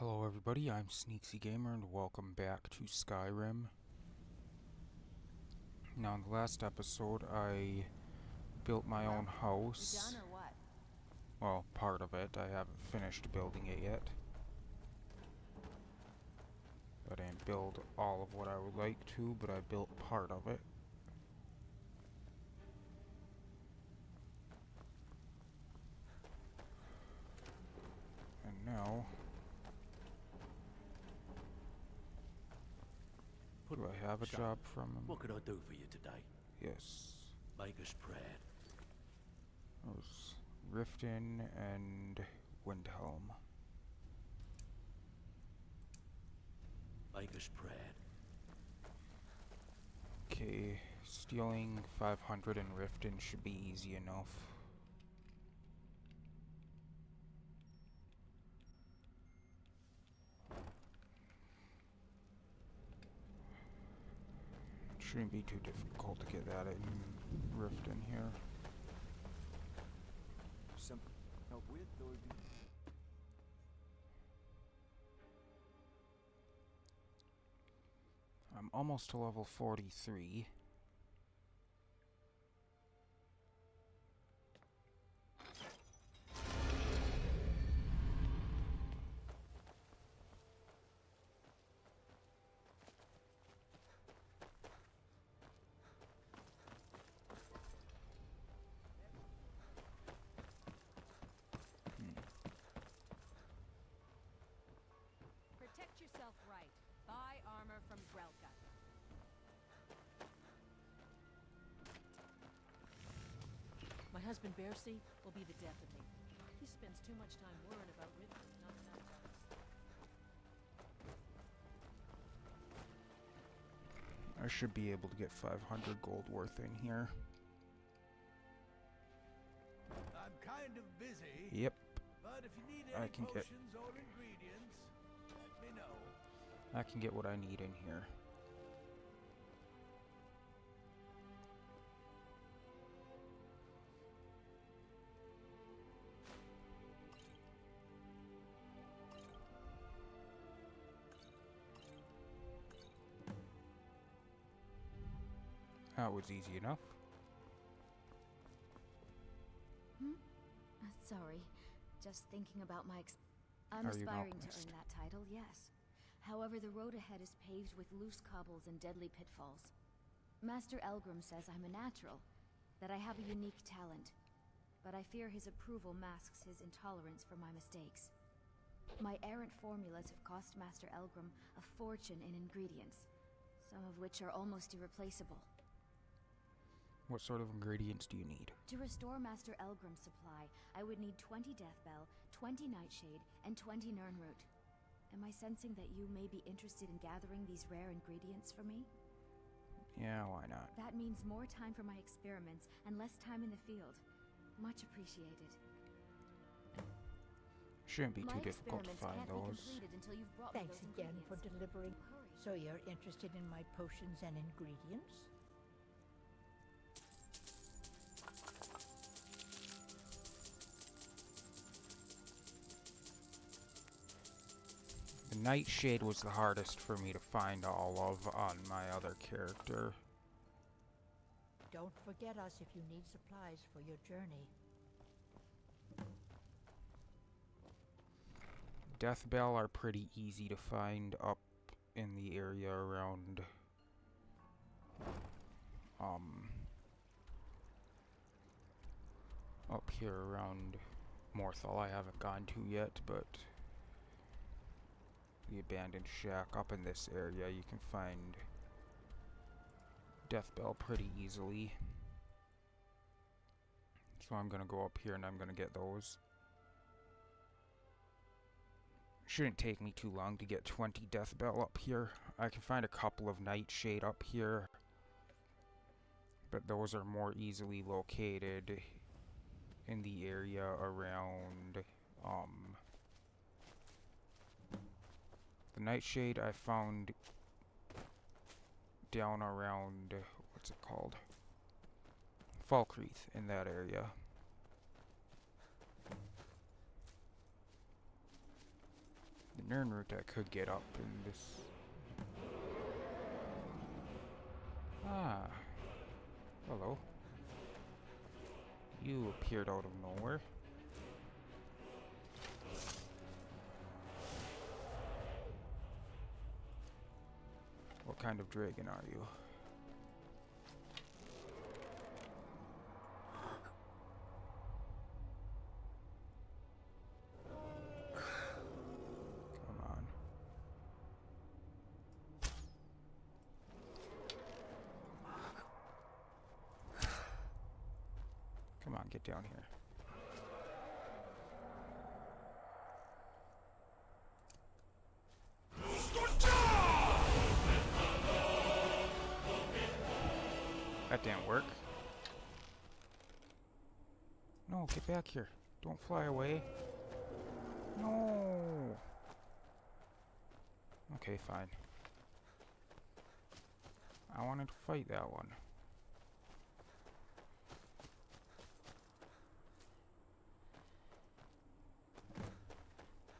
Hello everybody, I'm Sneaksy Gamer and welcome back to Skyrim. Now in the last episode I built my own house. You done or what? Well, part of it. I haven't finished building it yet. I didn't build all of what I would like to, but I built part of it. And now... do I have a job from him? What could I do for you today? Yes. Make us proud. It was Riften and Windhelm. Make us proud. Okay, stealing 500 in Riften should be easy enough. Shouldn't be too difficult to get that in Riften here. Some help with, or do I'm almost to level 43. Protect yourself right. Buy armor from Grelka. My husband Bercy will be the death of me. He spends too much time worrying about Riften, not enough about us. I should be able to get 500 gold worth in here. I'm kind of busy. Yep, But if you need I any can get- potions or ingredients, let me know. I can get what I need in here. That was easy enough. Sorry, just thinking about my I'm Are you aspiring to alchemist? earn that title, yes. However, the road ahead is paved with loose cobbles and deadly pitfalls. Master Elgrim says I'm a natural, that I have a unique talent, but I fear his approval masks his intolerance for my mistakes. My errant formulas have cost Master Elgrim a fortune in ingredients, some of which are almost irreplaceable. What sort of ingredients do you need? To restore Master Elgrim's supply, I would need 20 Deathbell, 20 Nightshade, and 20 Nirnroot. Am I sensing that you may be interested in gathering these rare ingredients for me? Yeah, why not? That means more time for my experiments and less time in the field. Much appreciated. Shouldn't be My too difficult to experiments find can't be those. completed until you've brought me Thanks those again for ingredients. delivering. Hurry. So you're interested in my potions and ingredients? The Nightshade was the hardest for me to find all of on my other character. Don't forget us if you need supplies for your journey. Deathbell are pretty easy to find up in the area around up here around Morthal. I haven't gone to yet, but the abandoned shack up in this area you can find Deathbell pretty easily. So I'm gonna go up here and I'm gonna get those. Shouldn't take me too long to get 20 Deathbell up here. I can find a couple of Nightshade up here, but those are more easily located in the area around, the Nightshade I found down around, what's it called? Falkreath, in that area. The Nirnroot I could get up in this. Ah. Hello. You appeared out of nowhere. What kind of dragon are you? Come on. Come on, get down here. That didn't work. No, get back here. Don't fly away. No. Okay, fine. I wanted to fight that one.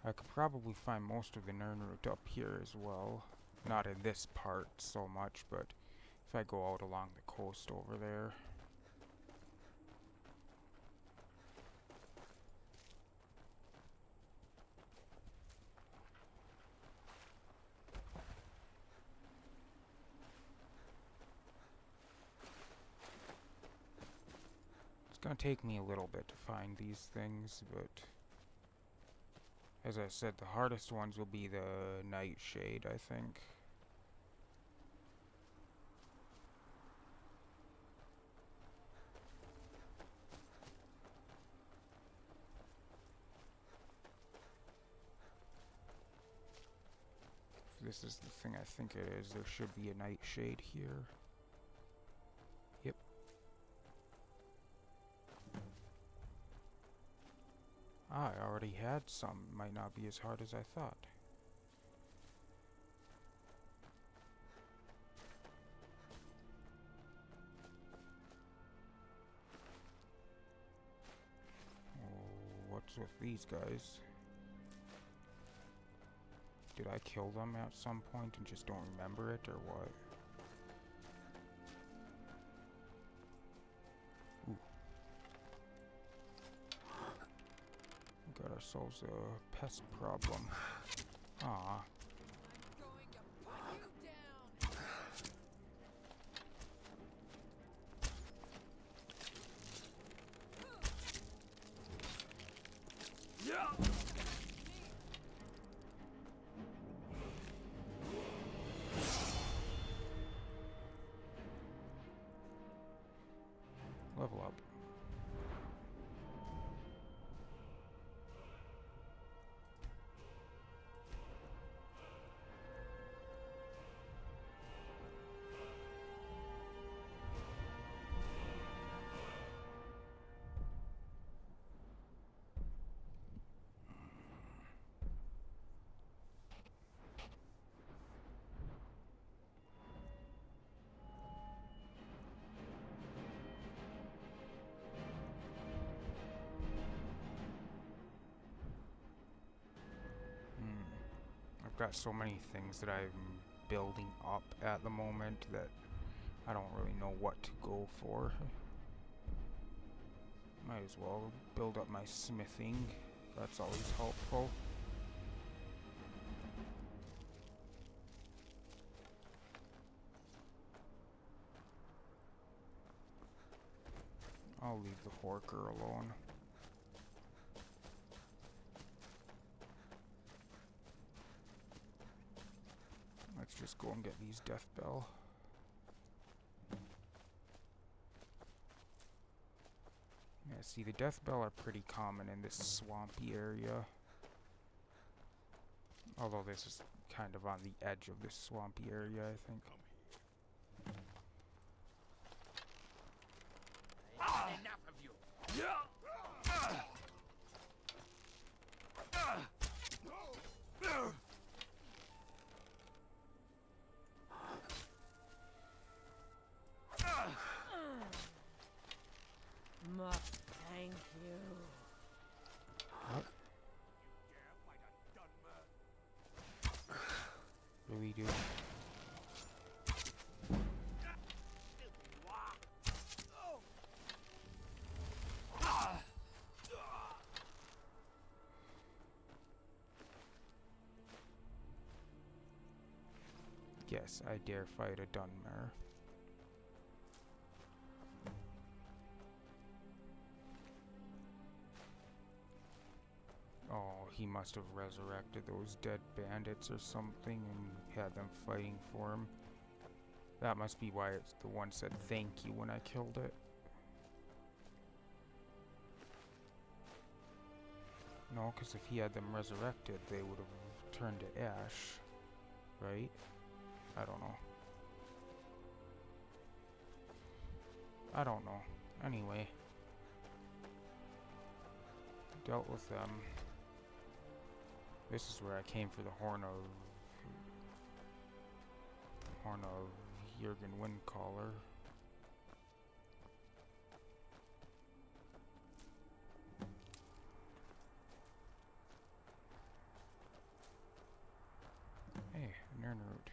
I could probably find most of the Nirnroot up here as well. Not in this part so much, but if I go out along the coast over there. It's gonna take me a little bit to find these things, but as I said, the hardest ones will be the Nightshade, I think. If this is the thing I think it is, there should be a Nightshade here. Yep. I already had some. Might not be as hard as I thought. Oh, what's with these guys? Did I kill them at some point and just don't remember it, or what? Ooh. Got ourselves a pest problem. Aw. Level up. I've got so many things that I'm building up at the moment that I don't really know what to go for. Might as well build up my smithing. That's always helpful. I'll leave the Horker alone. Let's just go and get these Death Bell. Yeah, see, the Death Bell are pretty common in this swampy area. Although this is kind of on the edge of this swampy area, I think. Enough of you. Thank you. What? Yes, I dare fight a Dunmer. Oh, he must have resurrected those dead bandits or something and had them fighting for him. That must be why it's the one said thank you when I killed it. No, because if he had them resurrected, they would have turned to ash, right? I don't know. I don't know. Anyway. Dealt with them. This is where I came for the Horn of Jurgen Windcaller. Hey, Nernroot.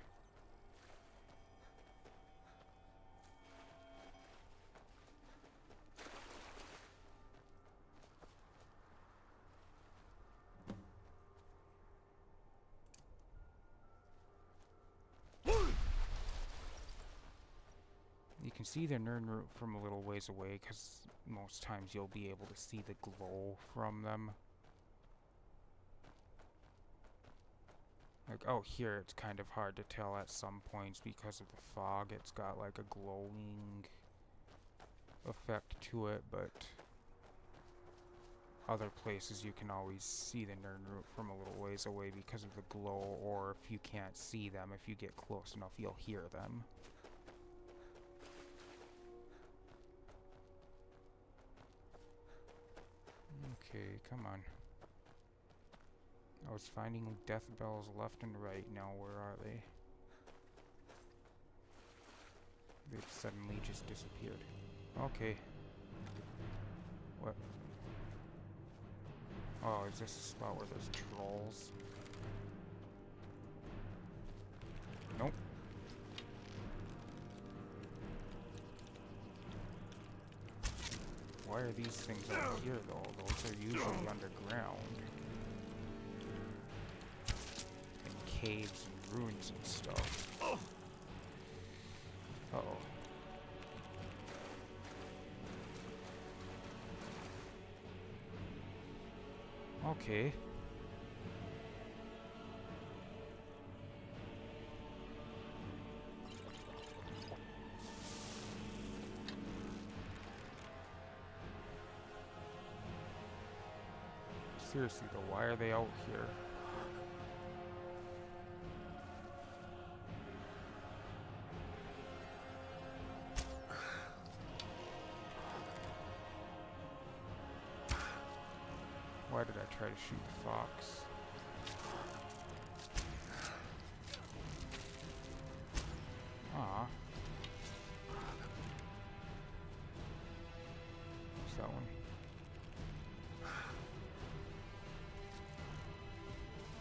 You can see the Nernroot from a little ways away, because most times you'll be able to see the glow from them. Like, oh, here it's kind of hard to tell at some points because of the fog. It's got like a glowing effect to it, but other places you can always see the Nernroot from a little ways away because of the glow, or if you can't see them, if you get close enough, you'll hear them. Okay, come on. I was finding death bells left and right. Now where are they? They've suddenly just disappeared. Okay. What? Oh, is this a spot where there's trolls? Nope. Why are these things out here, though? Those are usually underground. In caves and ruins and stuff. Uh-oh. Okay. Seriously though, why are they out here? Why did I try to shoot the fox? Ah. What's that one?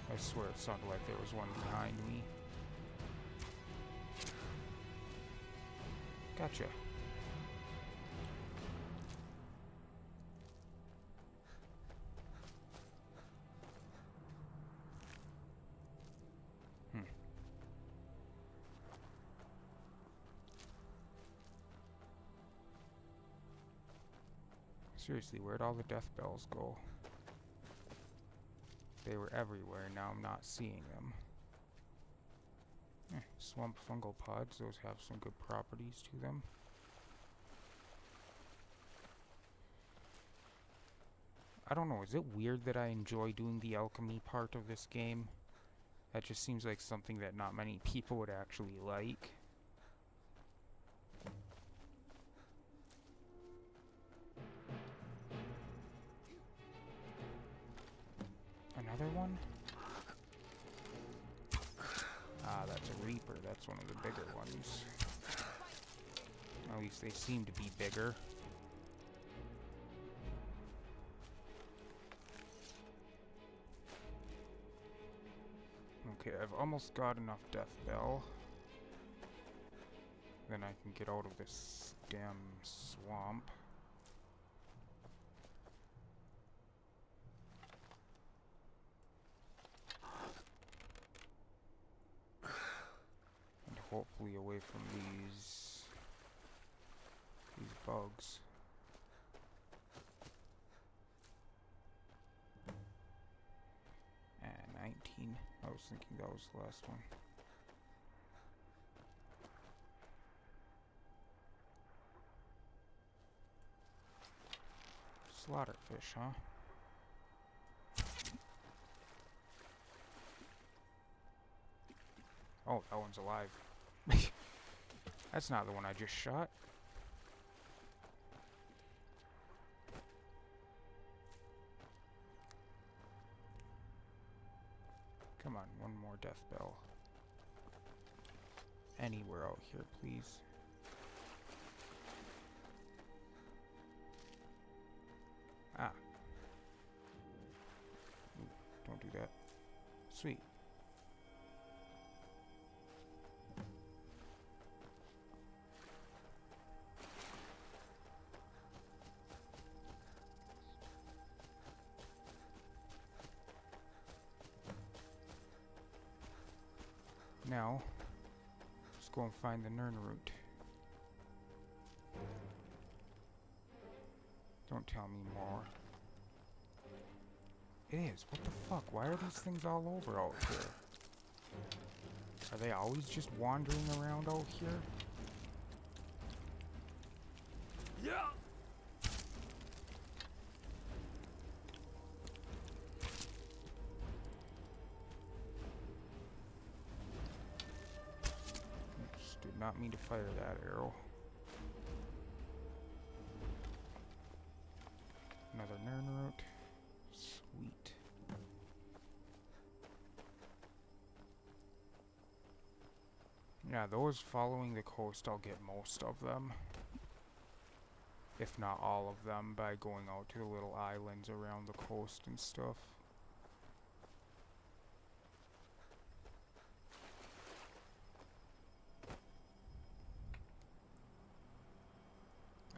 I swear it sounded like there was one behind me. Gotcha. Seriously, where'd all the death bells go? They were everywhere, now I'm not seeing them. Swamp fungal pods, those have some good properties to them. I don't know, is it weird that I enjoy doing the alchemy part of this game? That just seems like something that not many people would actually like. Another one? Ah, that's a Reaper. That's one of the bigger ones. At least they seem to be bigger. Okay, I've almost got enough Death Bell. Then I can get out of this damn swamp. hopefully away from these bugs. And 19. I was thinking that was the last one. Slaughterfish, huh? Oh, that one's alive. That's not the one I just shot. Come on, one more death bell. Anywhere out here, please. Ah. Ooh, don't do that. Sweet. Now, let's go and find the Nern root. Don't tell me more. It is. What the fuck? Why are these things all over out here? Are they always just wandering around out here? Yeah. Oops, did not mean to fire that arrow. Another Nern root. Sweet. Yeah, those following the coast, I'll get most of them. If not all of them, by going out to the little islands around the coast and stuff.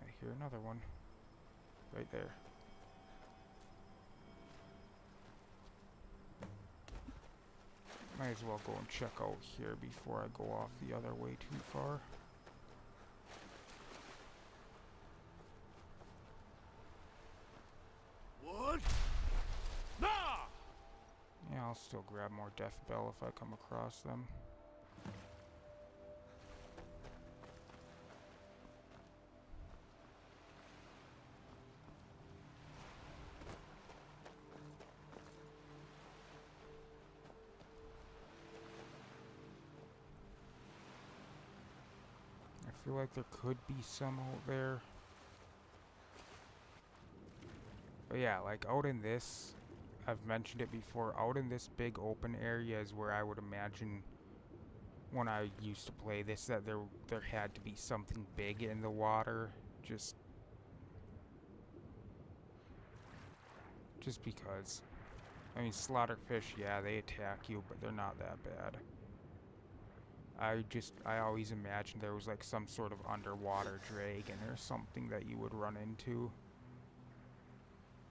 I hear another one. Right there. Might as well go and check out here before I go off the other way too far. What? Nah! Yeah, I'll still grab more death bell if I come across them. I feel like there could be some out there. But yeah, like out in this, I've mentioned it before, out in this big open area is where I would imagine when I used to play this that there had to be something big in the water. Just because. I mean, slaughterfish, yeah, they attack you, but they're not that bad. I always imagined there was like some sort of underwater dragon or something that you would run into.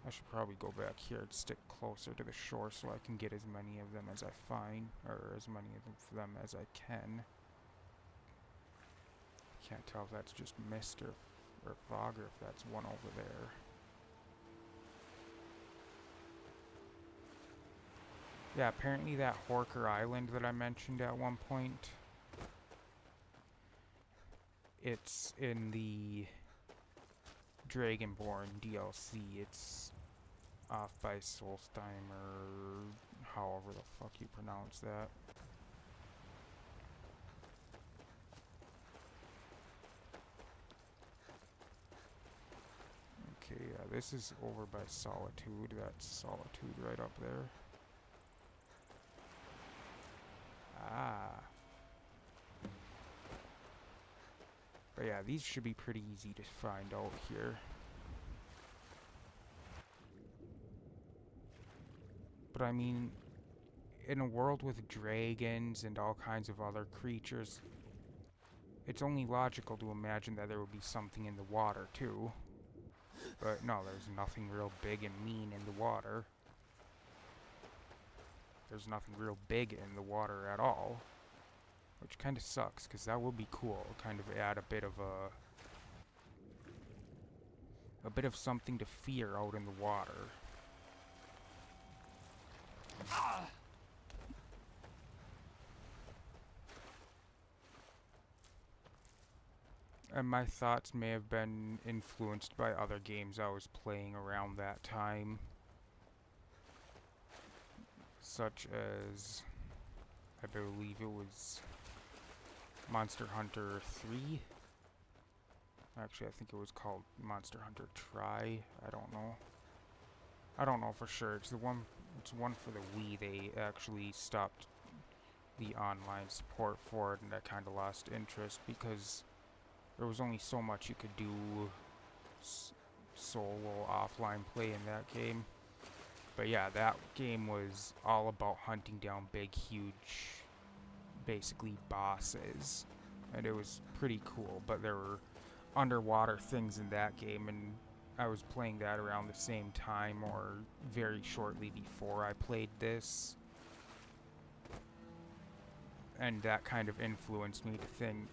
I should probably go back here and stick closer to the shore so I can get as many of them as I find, or as many of them as I can. Can't tell if that's just mist or fog, or if that's one over there. Yeah, apparently that Horker Island that I mentioned at one point, it's in the Dragonborn DLC. It's off by Solstheim, or however the fuck you pronounce that. Okay, yeah, this is over by Solitude. That's Solitude right up there. Ah. But yeah, these should be pretty easy to find out here. But I mean, in a world with dragons and all kinds of other creatures, it's only logical to imagine that there would be something in the water too. But no, there's nothing real big and mean in the water. There's nothing real big in the water at all. which kind of sucks because that would be cool. Kind of add a bit of something to fear out in the water. And my thoughts may have been influenced by other games I was playing around that time, such as, I believe it was Monster Hunter 3. Actually, I think it was called Monster Hunter Try. I don't know. I don't know for sure. It's one for the Wii. They actually stopped the online support for it, and I kind of lost interest because there was only so much you could do solo offline play in that game. But yeah, that game was all about hunting down big, huge, basically bosses. And it was pretty cool, but there were underwater things in that game, and I was playing that around the same time or very shortly before I played this. And that kind of influenced me to think,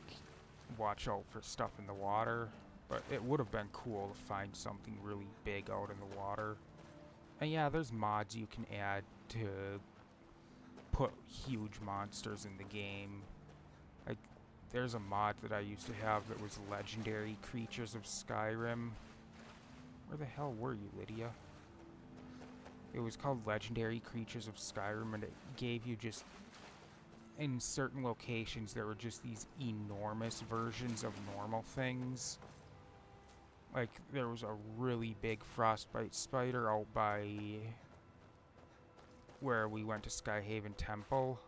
watch out for stuff in the water. But it would have been cool to find something really big out in the water. And yeah, there's mods you can add to put huge monsters in the game. Like, there's a mod that I used to have that was Legendary Creatures of Skyrim. Where the hell were you, Lydia? It was called Legendary Creatures of Skyrim, and it gave you just, in certain locations, there were just these enormous versions of normal things. Like, there was a really big frostbite spider out by where we went to Skyhaven Temple.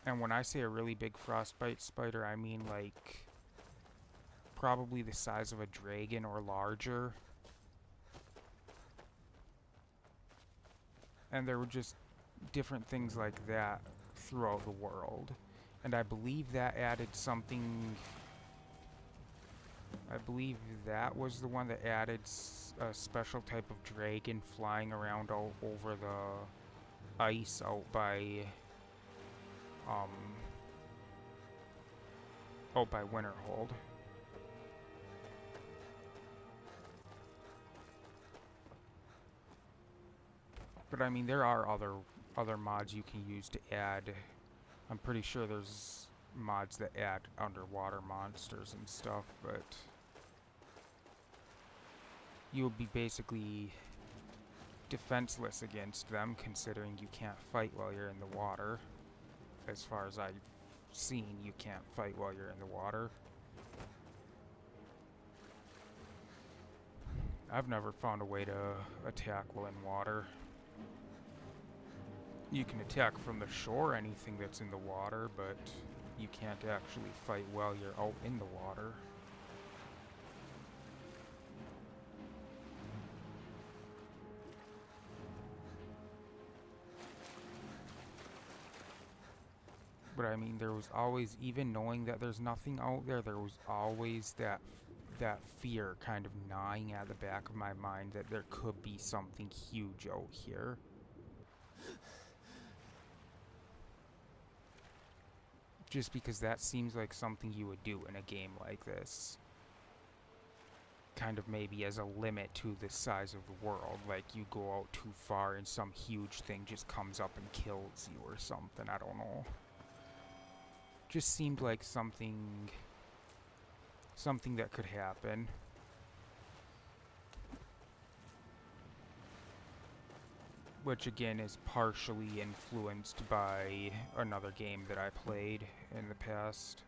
And when I say a really big frostbite spider, I mean like probably the size of a dragon or larger. And there were just different things like that throughout the world. And I believe that added something. I believe that was the one that added a special type of dragon flying around over the ice out by Winterhold. But I mean, there are other mods you can use to add. I'm pretty sure there's mods that add underwater monsters and stuff, but you'll be basically defenseless against them, considering you can't fight while you're in the water. As far as I've seen, you can't fight while you're in the water. I've never found a way to attack while in water. You can attack from the shore anything that's in the water, but you can't actually fight while you're out in the water. But I mean, there was always, even knowing that there's nothing out there, there was always that fear kind of gnawing at the back of my mind that there could be something huge out here. Just because that seems like something you would do in a game like this. Kind of maybe as a limit to the size of the world. Like, you go out too far and some huge thing just comes up and kills you or something. I don't know. Just seemed like something that could happen. Which again is partially influenced by another game that I played in the past.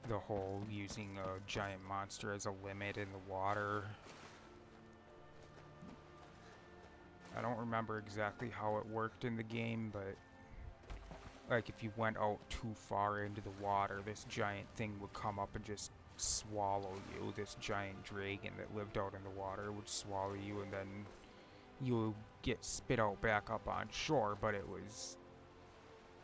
The whole using a giant monster as a limit in the water. I don't remember exactly how it worked in the game, but like if you went out too far into the water, this giant thing would come up and just swallow you. This giant dragon that lived out in the water would swallow you, and then you would get spit out back up on shore, but it was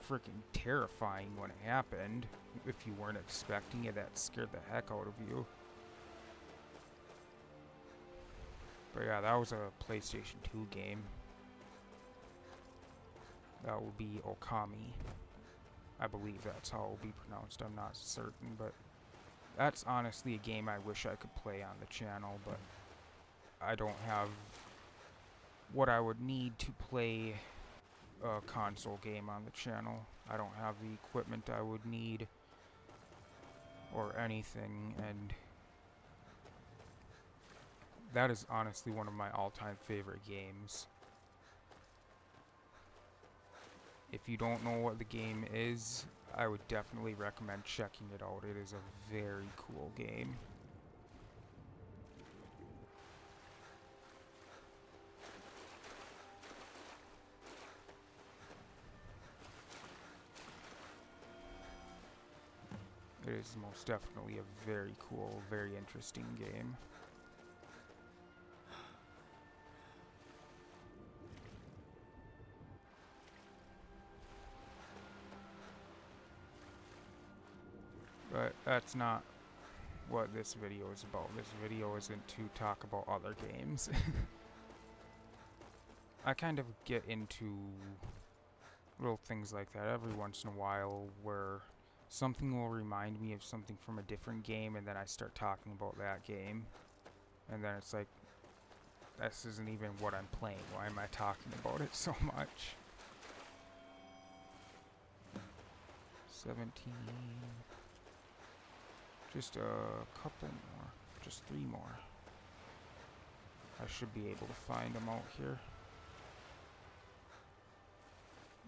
freaking terrifying when it happened. If you weren't expecting it, that scared the heck out of you. But yeah, that was a PlayStation 2 game. That would be Okami. I believe that's how it will be pronounced. I'm not certain, but that's honestly a game I wish I could play on the channel, but I don't have what I would need to play a console game on the channel. I don't have the equipment I would need or anything, and that is honestly one of my all-time favorite games. If you don't know what the game is, I would definitely recommend checking it out. It is a very cool game. It is most definitely a very cool, very interesting game. But that's not what this video is about. This video isn't to talk about other games. I kind of get into little things like that every once in a while where something will remind me of something from a different game and then I start talking about that game. And then it's like, this isn't even what I'm playing. Why am I talking about it so much? 17... Just a couple more. Just 3 more. I should be able to find them out here.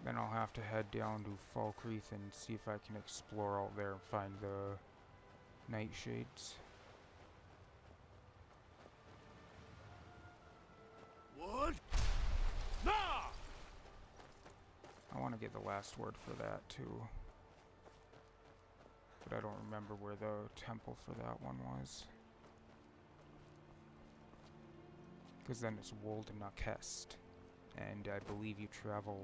Then I'll have to head down to Falkreath and see if I can explore out there and find the nightshades. What? Nah! I want to get the last word for that too. But I don't remember where the temple for that one was. Because then it's Woldnakest. And I believe you travel,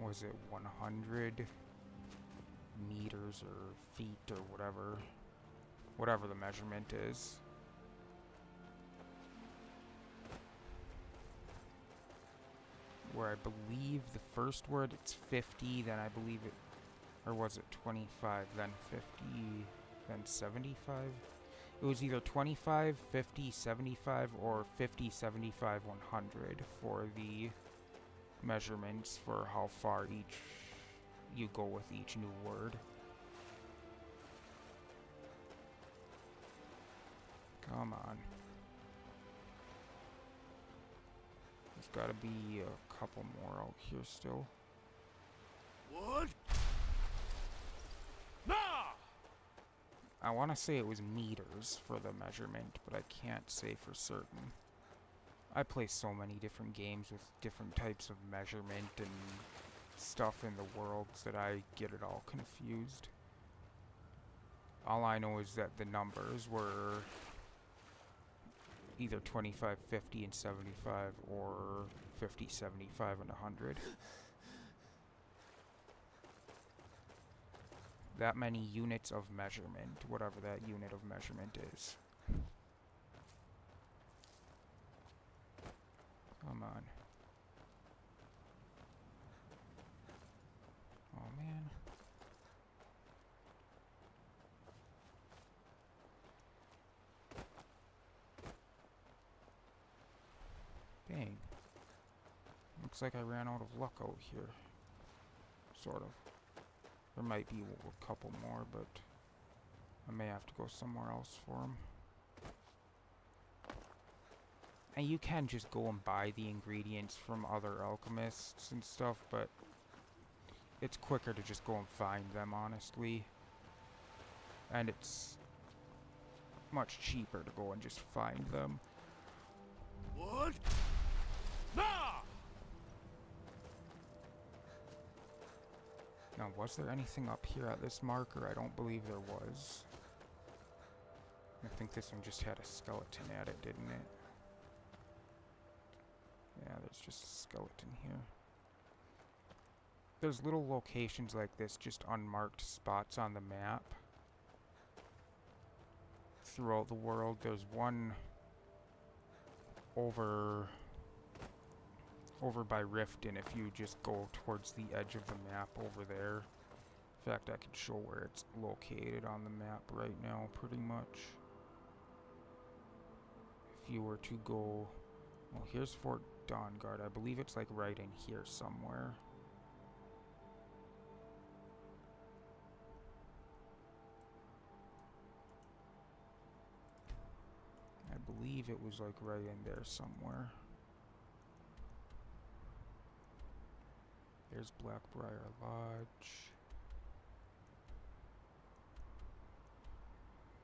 was it 100 meters or feet or whatever. Whatever the measurement is. Where I believe the first word it's 50, then I believe it, or was it 25, then 50, then 75? It was either 25, 50, 75, or 50, 75, 100 for the measurements for how far each you go with each new word. Come on. There's gotta be a couple more out here still. What? Nah! I want to say it was meters for the measurement, but I can't say for certain. I play so many different games with different types of measurement and stuff in the worlds that I get it all confused. All I know is that the numbers were either 25, 50, and 75, or 50, 75, and 100. That many units of measurement, whatever that unit of measurement is. Come on. Oh man. Dang. Looks like I ran out of luck out here. Sort of. There might be a couple more, but I may have to go somewhere else for them. And you can just go and buy the ingredients from other alchemists and stuff, but it's quicker to just go and find them, honestly. And it's much cheaper to go and just find them. What? Nah! Now, was there anything up here at this marker? I don't believe there was. I think this one just had a skeleton at it, didn't it? Yeah, there's just a skeleton here. There's little locations like this, just unmarked spots on the map. Throughout the world, there's one over by Riften if you just go towards the edge of the map over there. In fact, I can show where it's located on the map right now, pretty much. If you were to go... Well, here's Fort Dawnguard. I believe it's like right in here somewhere. I believe it was like right in there somewhere. There's Blackbriar Lodge.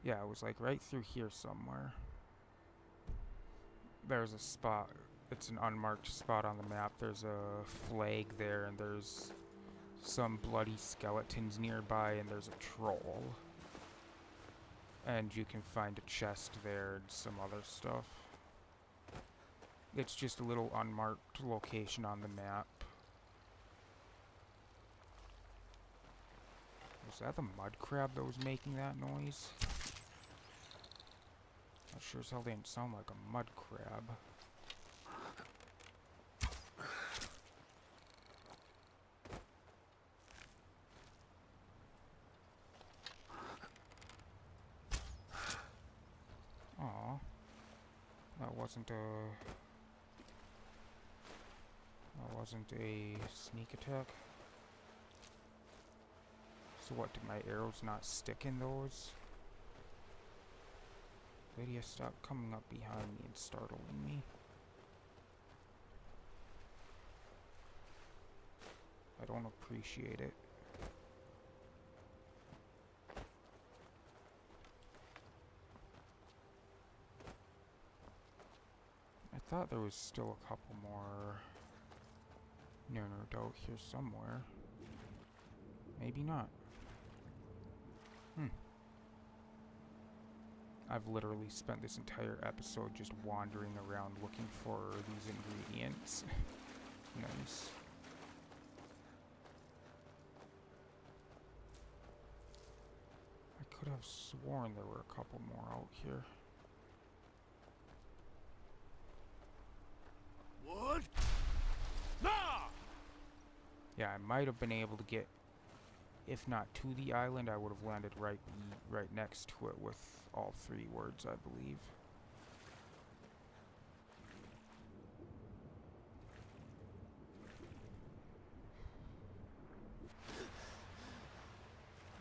Yeah, it was like right through here somewhere. There's a spot. It's an unmarked spot on the map. There's a flag there, and there's some bloody skeletons nearby, and there's a troll. And you can find a chest there and some other stuff. It's just a little unmarked location on the map. Was that the mud crab that was making that noise? That sure as hell didn't sound like a mud crab. Aw. That wasn't a sneak attack. So what, did my arrows not stick in those? Lydia, stop coming up behind me and startling me. I don't appreciate it. I thought there was still a couple more nerd out here somewhere. Maybe not. I've literally spent this entire episode just wandering around looking for these ingredients. Nice. I could have sworn there were a couple more out here. What? Nah! Yeah, I might have been able to get, if not to the island, I would have landed right next to it with all 3 words, I believe.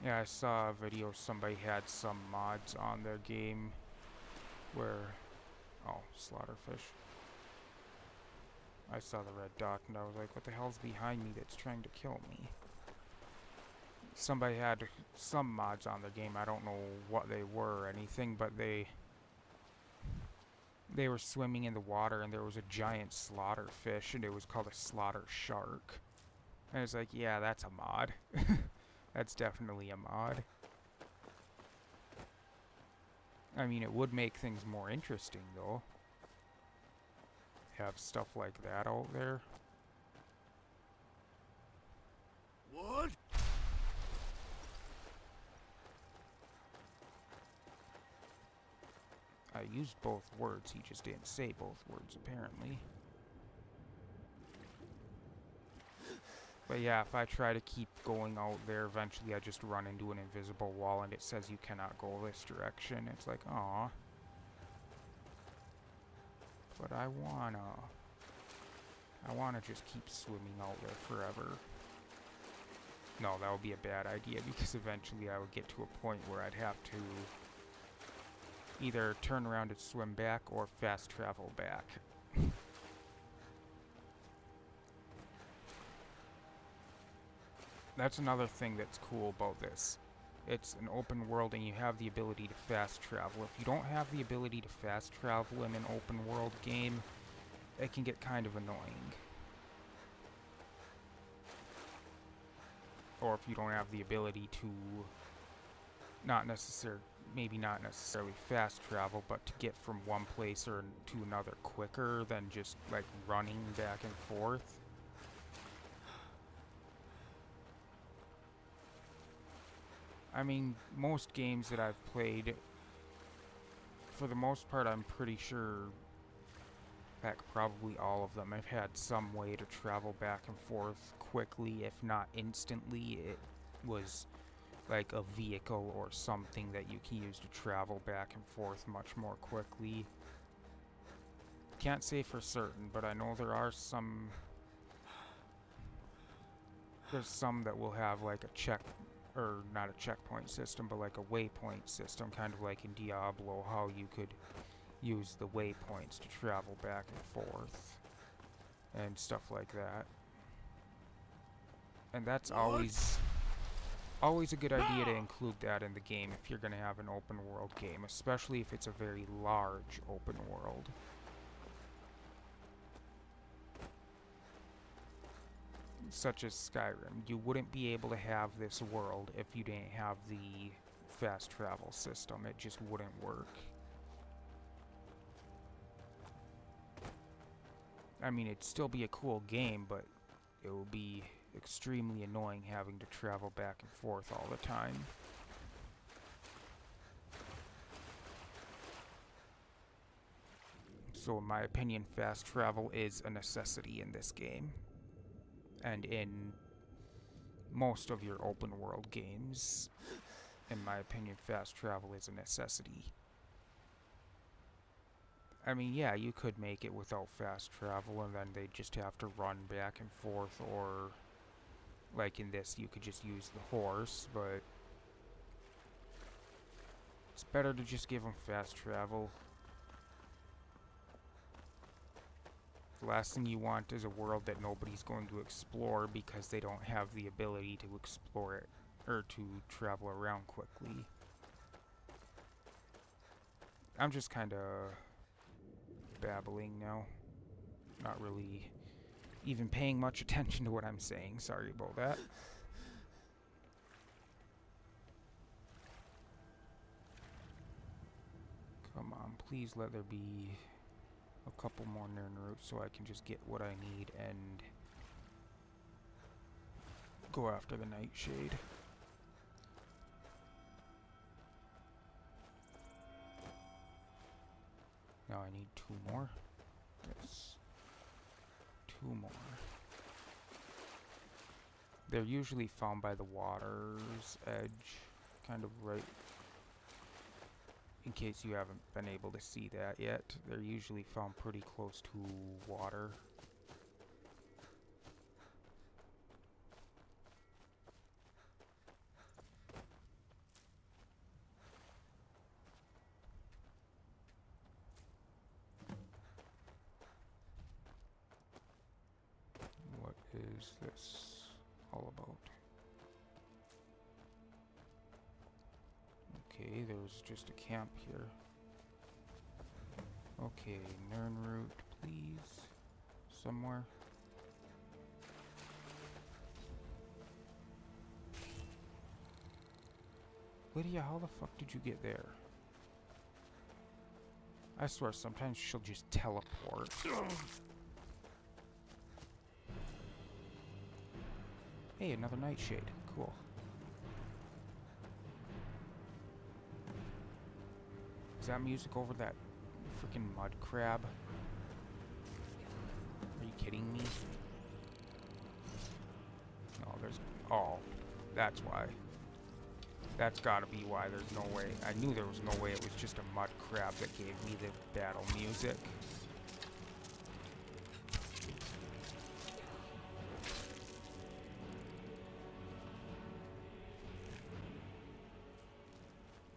Yeah, I saw a video somebody had some mods on their game where... Oh, slaughterfish. I saw the red dot and I was like, what the hell's behind me that's trying to kill me? Somebody had some mods on their game. I don't know what they were or anything, but they were swimming in the water and there was a giant slaughterfish and it was called a slaughter shark. And it's like, yeah, that's a mod. That's definitely a mod. I mean, it would make things more interesting though. Have stuff like that out there. What? I used both words, he just didn't say both words apparently. But yeah, if I try to keep going out there, eventually I just run into an invisible wall and it says you cannot go this direction. It's like, aw. But I wanna just keep swimming out there forever. No, that would be a bad idea because eventually I would get to a point where I'd have to either turn around and swim back or fast travel back. That's another thing that's cool about this. It's an open world and you have the ability to fast travel. If you don't have the ability to fast travel in an open world game, it can get kind of annoying. Or if you don't have the ability to maybe not necessarily fast travel, but to get from one place or to another quicker than just like running back and forth. I mean, most games that I've played, for the most part, I'm pretty sure, heck, probably all of them, I've had some way to travel back and forth quickly, if not instantly. was like a vehicle or something that you can use to travel back and forth much more quickly. Can't say for certain, but I know there are some. There's some that will have like a check, or not a checkpoint system, but like a waypoint system, kind of like in Diablo, how you could use the waypoints to travel back and forth and stuff like that. And that's always a good idea to include that in the game if you're going to have an open world game, especially if it's a very large open world. Such as Skyrim. You wouldn't be able to have this world if you didn't have the fast travel system. It just wouldn't work. I mean, it'd still be a cool game, but it would be extremely annoying having to travel back and forth all the time. So in my opinion, fast travel is a necessity in this game. And in most of your open world games, in my opinion, fast travel is a necessity. I mean, yeah, you could make it without fast travel and then they just have to run back and forth, or like in this, you could just use the horse, but it's better to just give them fast travel. The last thing you want is a world that nobody's going to explore because they don't have the ability to explore it, or to travel around quickly. I'm just kind of babbling now. Not really even paying much attention to what I'm saying. Sorry about that. Come on, please let there be a couple more Nirnroot so I can just get what I need and go after the Nightshade. Now I need 2 more. Yes. 2 more. They're usually found by the water's edge, kind of right. In case you haven't been able to see that yet, they're usually found pretty close to water. What is this all about? Okay, there's just a camp here. Okay, Nirnroot, please. Somewhere. Lydia, how the fuck did you get there? I swear, sometimes she'll just teleport. Hey, another Nightshade. Cool. Is that music over that freaking mud crab? Are you kidding me? No, there's... Oh, that's why. That's gotta be why. There's no way. I knew there was no way it was just a mud crab that gave me the battle music.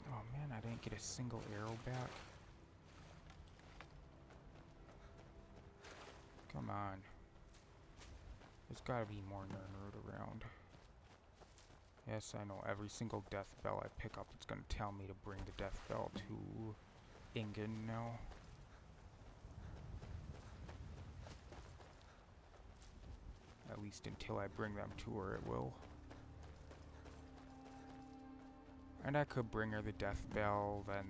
Oh man, I didn't get a single arrow back. Come on. There's gotta be more Nirnroot around. Yes, I know. Every single death bell I pick up, it's gonna tell me to bring the death bell to Ingun now. At least until I bring them to her, it will. And I could bring her the death bell, then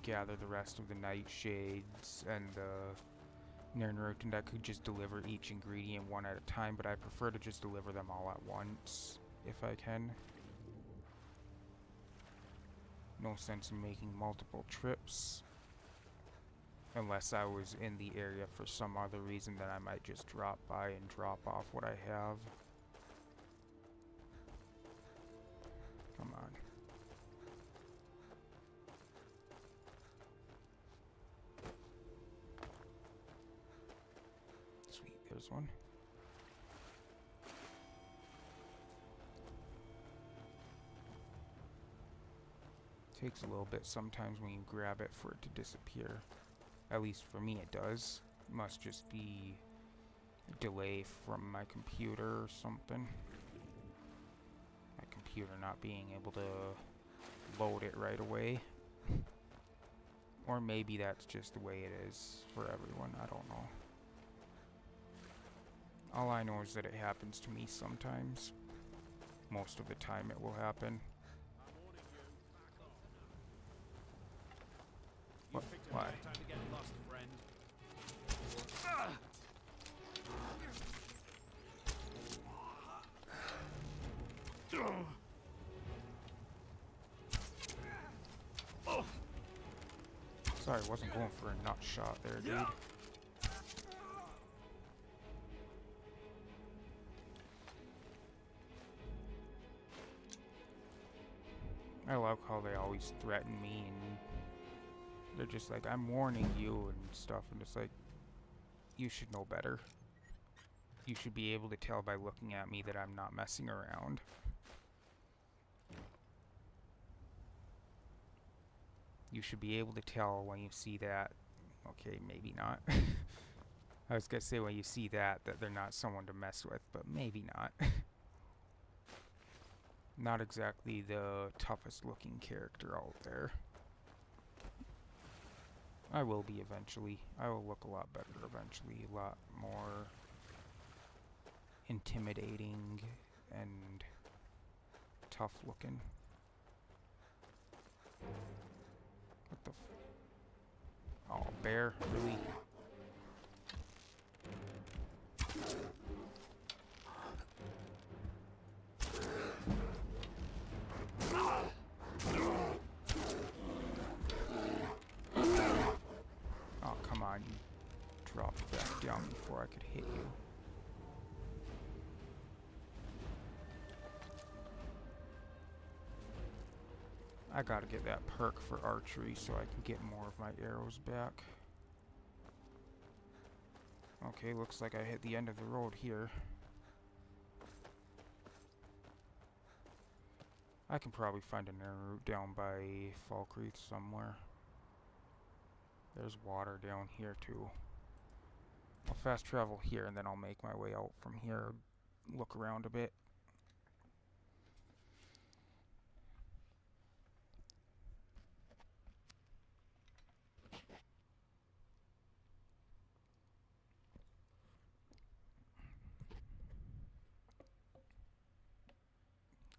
gather the rest of the nightshades and the Nirnroot, and I could just deliver each ingredient one at a time, but I prefer to just deliver them all at once, if I can. No sense in making multiple trips. Unless I was in the area for some other reason, then I might just drop by and drop off what I have. Come on. Sweet, there's one. Takes a little bit sometimes when you grab it for it to disappear. At least for me it does. Must just be a delay from my computer or something. My computer not being able to load it right away. Or maybe that's just the way it is for everyone, I don't know. All I know is that it happens to me sometimes. Most of the time it will happen. What? Why? Time to get lost, friend. Sorry, I wasn't going for a nut shot there, dude. I love how they always threaten me and they're just like, I'm warning you and stuff, and it's like, you should know better. You should be able to tell by looking at me that I'm not messing around. You should be able to tell when you see that. Okay, maybe not. I was gonna say when you see that they're not someone to mess with, but maybe not. Not exactly the toughest looking character out there. I will be eventually. I will look a lot better eventually. A lot more intimidating and tough looking. What the oh, bear? Really? Oh, come on, you dropped back down before I could hit you. I gotta get that perk for archery so I can get more of my arrows back. Okay, looks like I hit the end of the road here. I can probably find another route down by Falkreath somewhere. There's water down here too. I'll fast travel here and then I'll make my way out from here, look around a bit.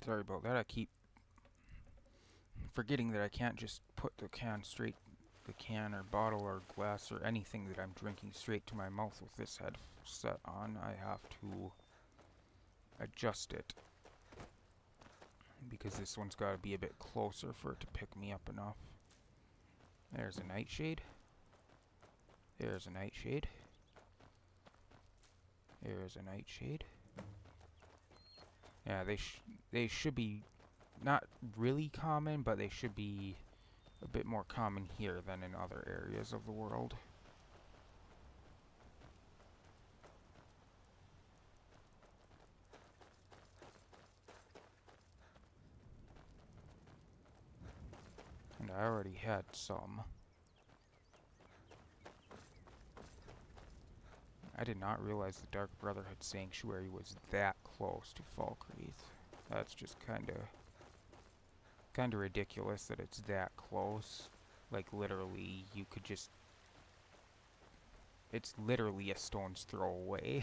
Sorry about that, I keep forgetting that I can't just put the can or bottle or glass or anything that I'm drinking straight to my mouth with this headset on. I have to adjust it because this one's got to be a bit closer for it to pick me up enough. There's a nightshade. There's a nightshade. There's a nightshade. Yeah, they should be not really common, but they should be a bit more common here than in other areas of the world. And I already had some. I did not realize the Dark Brotherhood Sanctuary was that close to Falkreath. That's just kinda ridiculous that it's that close. Like literally, you could just... It's literally a stone's throw away.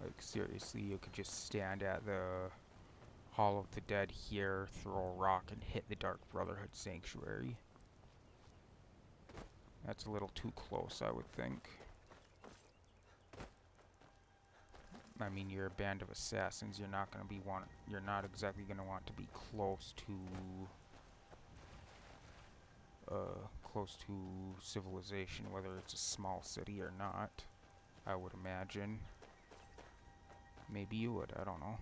Like seriously, you could just stand at the Hall of the Dead here, throw a rock and hit the Dark Brotherhood Sanctuary. That's a little too close, I would think. I mean, you're a band of assassins. You're not going to be you're not exactly going to want to be close to civilization, whether it's a small city or not, I would imagine. Maybe you would, I don't know.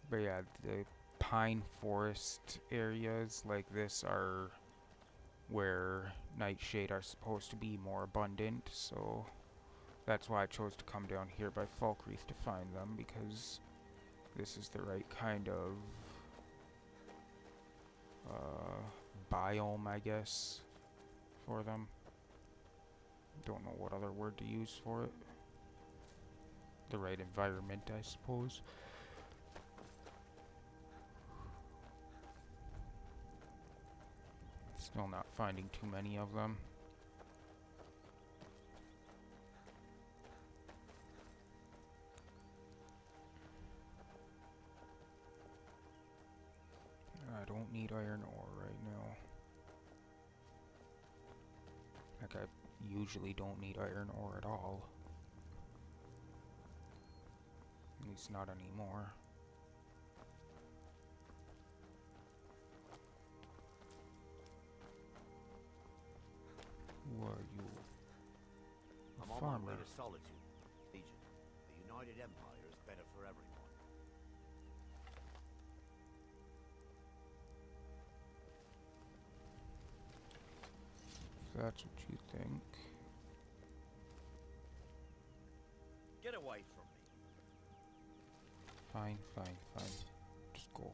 But yeah, the pine forest areas like this are where nightshade are supposed to be more abundant, so that's why I chose to come down here by Falkreath to find them, because this is the right kind of biome, I guess, for them. Don't know what other word to use for it. The right environment, I suppose. Still not finding too many of them. I don't need iron ore right now. Like, I usually don't need iron ore at all. At least not anymore. Who are you? A I'm on farmer. my way to Solitude. Legion. A united empire is better for everyone. If that's what you think. Get away from me. Fine, fine, fine. Just go.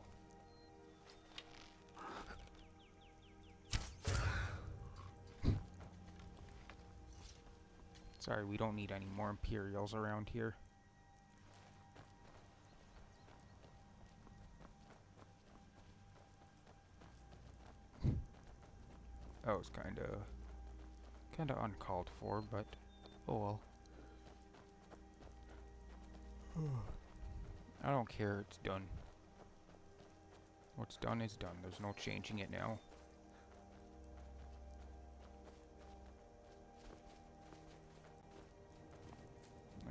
Sorry, we don't need any more Imperials around here. That was kinda uncalled for, but oh well. I don't care, it's done. What's done is done. There's no changing it now.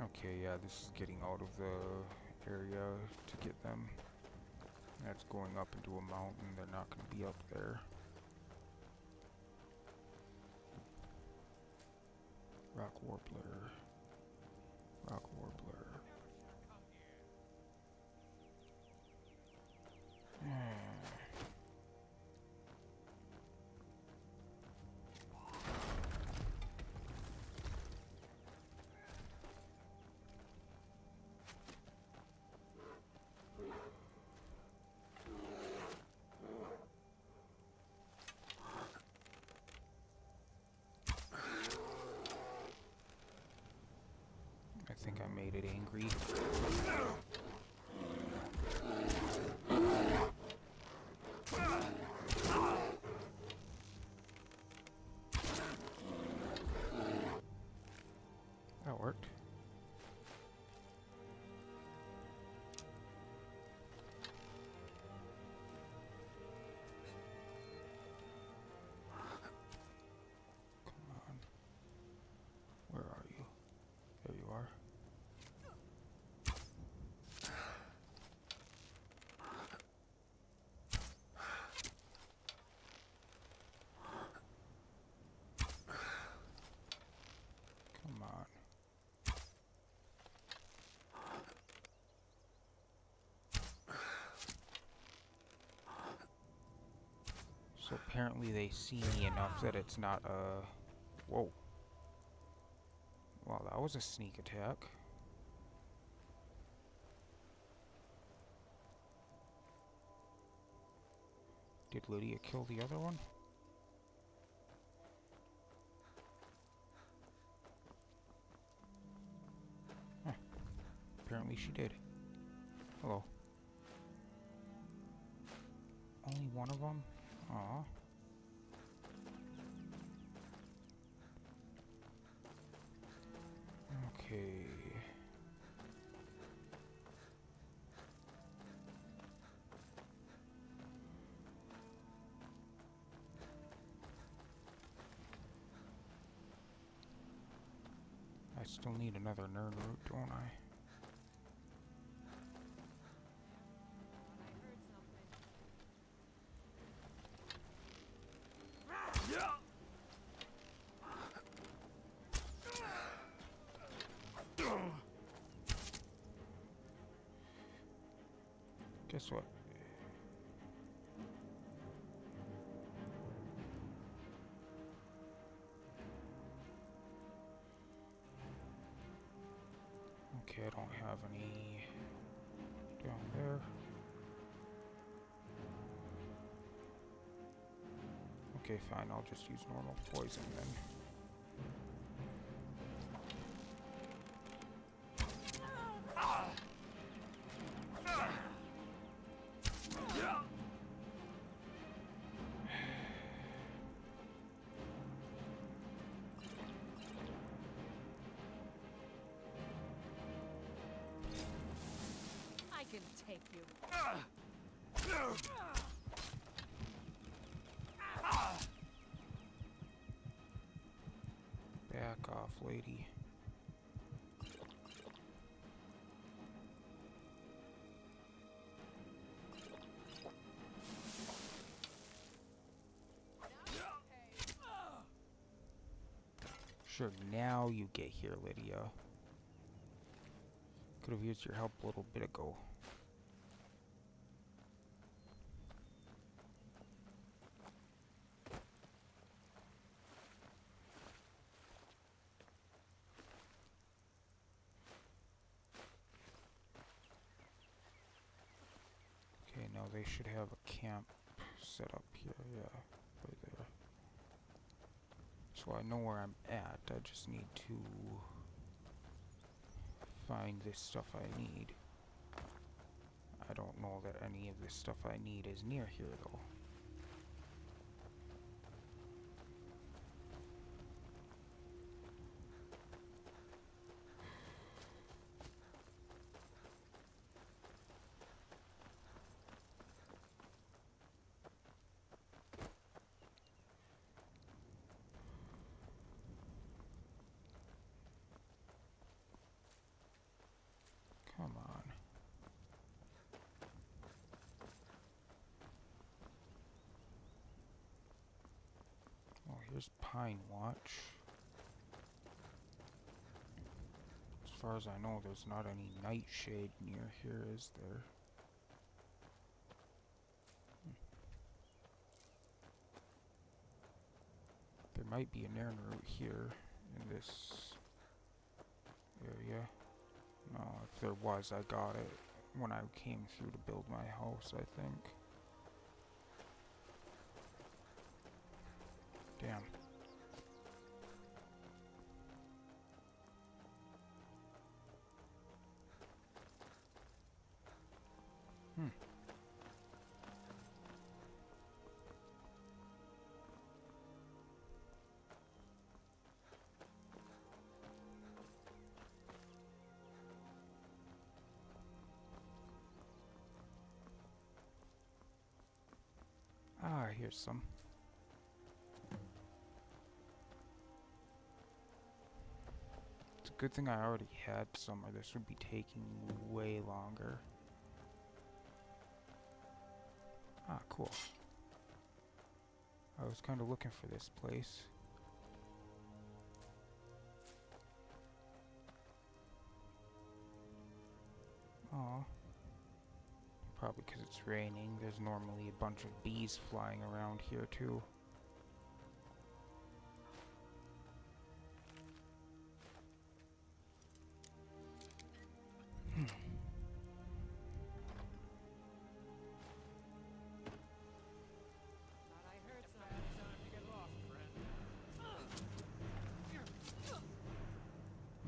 Okay, yeah, this is getting out of the area to get them. That's going up into a mountain. They're not going to be up there. Rock warbler. Rock warbler. I think I made it angry. That worked. Come on. Where are you? There you are. Come on. So apparently they see me enough that it's not a... Whoa. Wow, that was a sneak attack. Did Lydia kill the other one? Huh. Apparently she did. Hello. Only one of them? Aw. Okay. I still need another nerd root, don't I? I heard something. Guess what? Okay, I don't have any down there. Okay, fine, I'll just use normal poison then. I can take you. Back off, lady. Sure, now you get here, Lydia. Could have used your help a little bit ago. Okay, now they should have a camp set up here, yeah, right there. So I know where I'm at, I just need to find this stuff I need. I don't know that any of this stuff I need is near here though. Come on. Oh, here's Pine Watch. As far as I know, there's not any nightshade near here, is there? There might be an air route here in this area. No, if there was, I got it when I came through to build my house, I think. Damn. Ah, here's some. It's a good thing I already had some, or this would be taking way longer. Ah, cool. I was kind of looking for this place. Aw. Probably because it's raining. There's normally a bunch of bees flying around here too.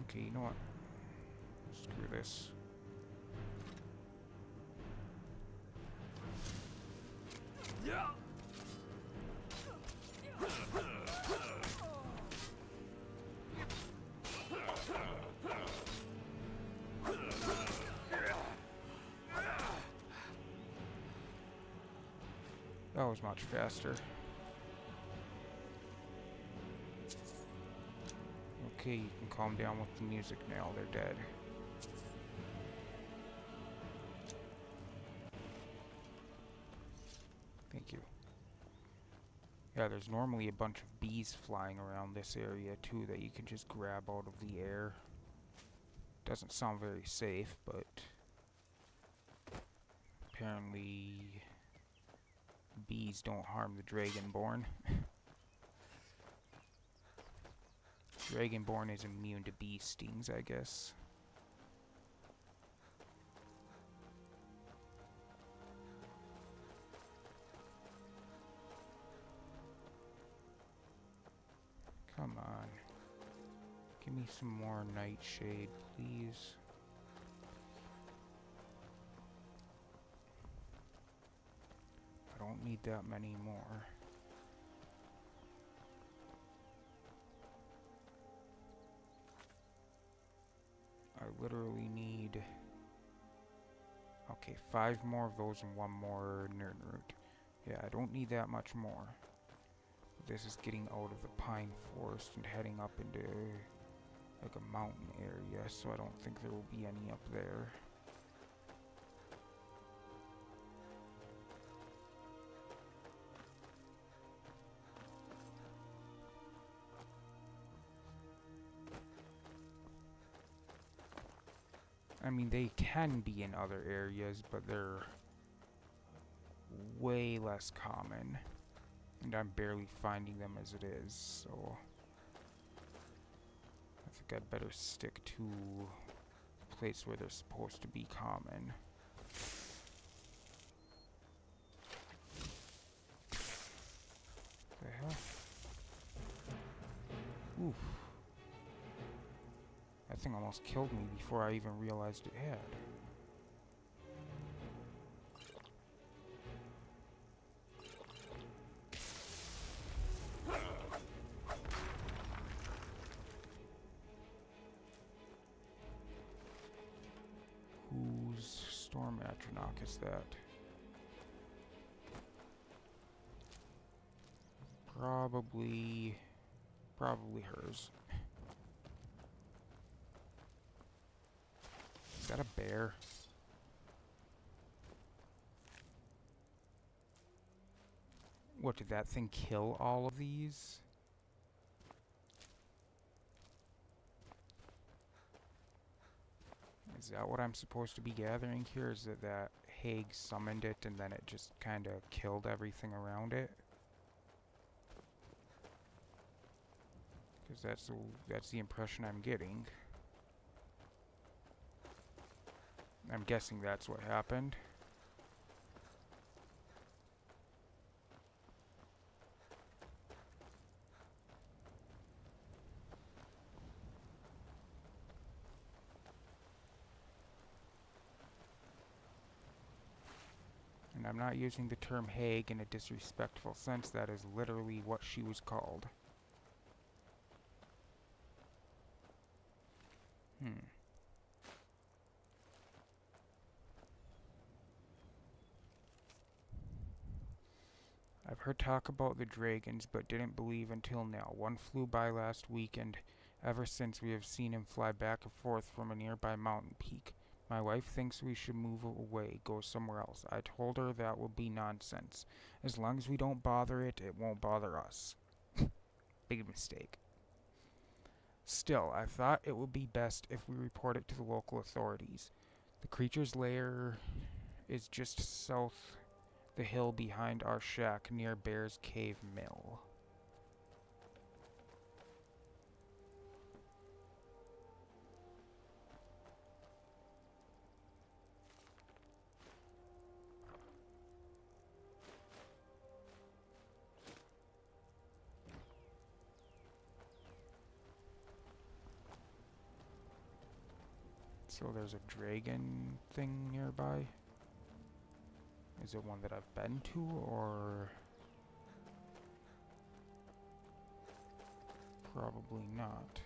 Okay, you know what? Screw this. That was much faster. Okay, you can calm down with the music now. They're dead. Thank you. Yeah, there's normally a bunch of bees flying around this area too that you can just grab out of the air. Doesn't sound very safe, but apparently bees don't harm the Dragonborn. Dragonborn is immune to bee stings, I guess. Come on. Give me some more nightshade, please. I don't need that many more. I literally need... Okay, 5 more of those and 1 more Nirnroot. Yeah, I don't need that much more. This is getting out of the pine forest and heading up into like a mountain area, so I don't think there will be any up there. I mean, they can be in other areas, but they're way less common. And I'm barely finding them as it is, so I think I'd better stick to the place where they're supposed to be common. The hell? Oof. That thing almost killed me before I even realized it had. Whose storm atronach is that? Probably hers. Is that a bear? What, did that thing kill all of these? Is that what I'm supposed to be gathering here? Is it that Haig summoned it and then it just kind of killed everything around it? Because that's the impression I'm getting. I'm guessing that's what happened. And I'm not using the term Haig in a disrespectful sense. That is literally what she was called. I've heard talk about the dragons, but didn't believe until now. One flew by last week, and ever since we have seen him fly back and forth from a nearby mountain peak. My wife thinks we should move away, go somewhere else. I told her that will be nonsense. As long as we don't bother it, it won't bother us. Big mistake. Still, I thought it would be best if we report it to the local authorities. The creature's lair is just south the hill behind our shack near Bear's Cave Mill. So there's a dragon thing nearby. Is it one that I've been to, or... Probably not.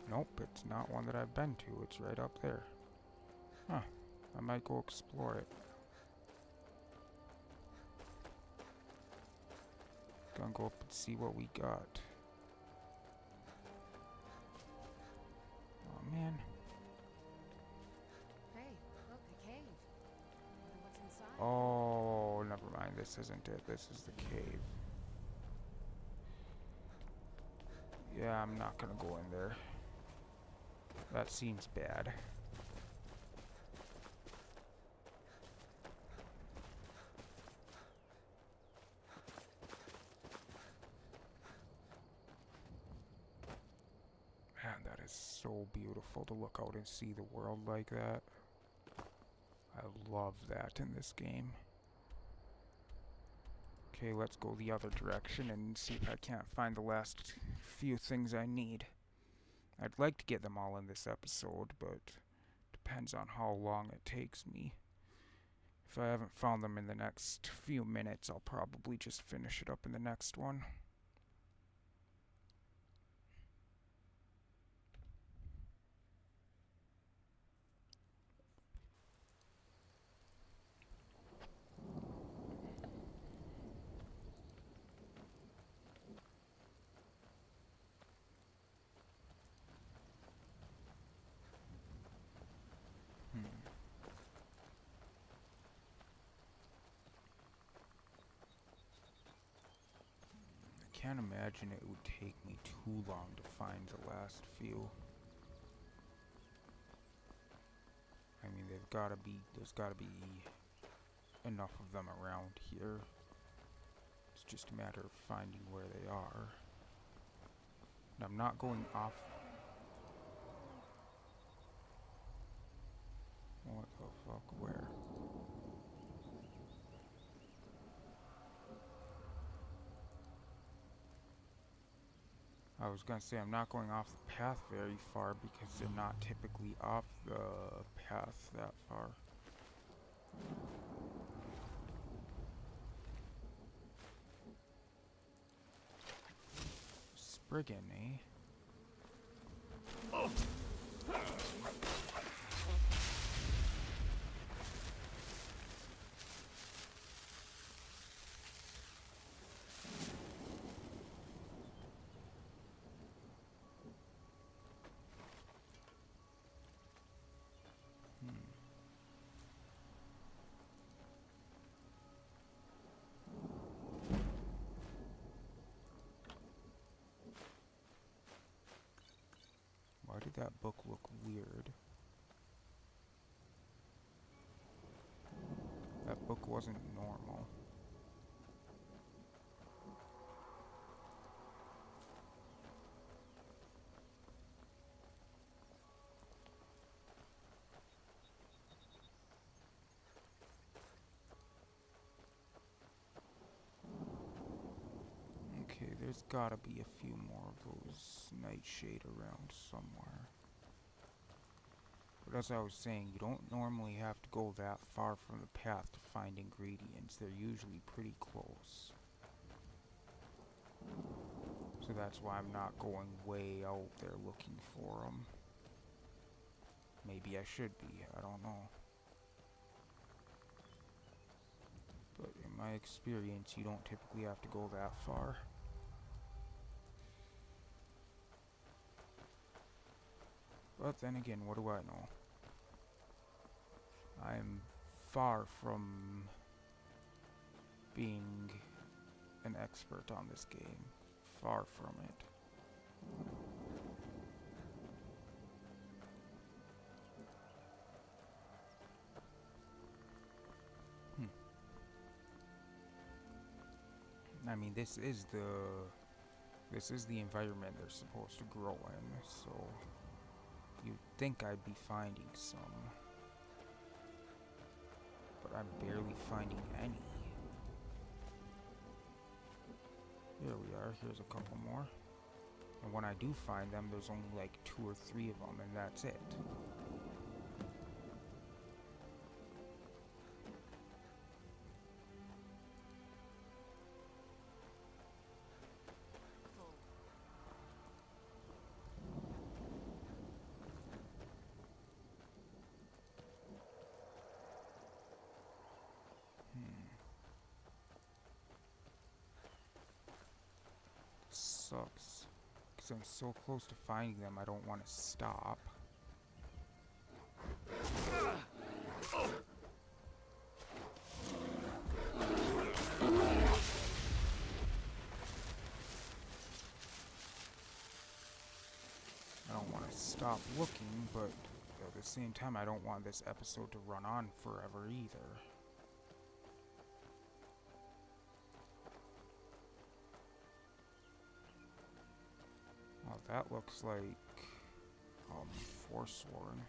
Nope, it's not one that I've been to. It's right up there. Huh. I might go explore it. Gonna go up and see what we got. Oh man. Hey, look, a cave. Wonder what's inside. Oh, never mind. This isn't it. This is the cave. Yeah, I'm not gonna go in there. That seems bad. Man, that is so beautiful to look out and see the world like that. I love that in this game. Okay, let's go the other direction and see if I can't find the last few things I need. I'd like to get them all in this episode, but depends on how long it takes me. If I haven't found them in the next few minutes, I'll probably just finish it up in the next one. I can't imagine it would take me too long to find the last few. I mean, there's gotta be enough of them around here. It's just a matter of finding where they are. And I'm not going off. What the fuck? Where? I was gonna say I'm not going off the path very far because they're not typically off the path that far. Spriggan, eh? Why did that book look weird? That book wasn't normal. Okay, there's gotta be a few more of those nightshade around somewhere. But as I was saying, you don't normally have to go that far from the path to find ingredients. They're usually pretty close. So that's why I'm not going way out there looking for them. Maybe I should be, I don't know. But in my experience, you don't typically have to go that far. But then again, what do I know? I'm far from being an expert on this game. Far from it. I mean, this is the environment they're supposed to grow in, so you'd think I'd be finding some, but I'm barely finding any. Here we are, here's a couple more. And when I do find them, there's only like 2 or 3 of them, and that's it. Sucks. Because I'm so close to finding them, I don't want to stop. stop looking, but at the same time, I don't want this episode to run on forever either. Oh, that looks like, Forsworn.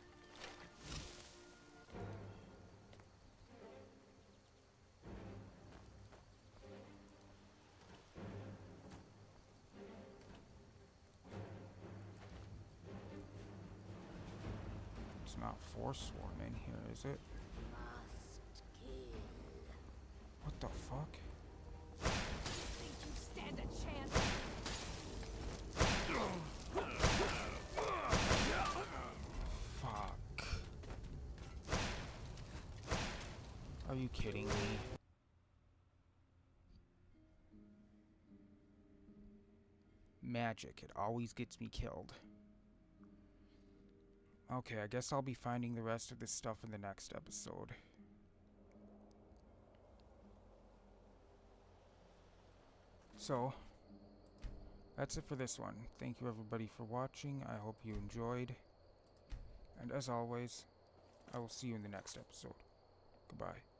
It's not Forsworn in here, is it? Must kill. What the fuck? Think you stand a chance? Fuck. Are you kidding me? Magic, it always gets me killed. Okay, I guess I'll be finding the rest of this stuff in the next episode. So, that's it for this one. Thank you everybody for watching. I hope you enjoyed. And as always, I will see you in the next episode. Goodbye.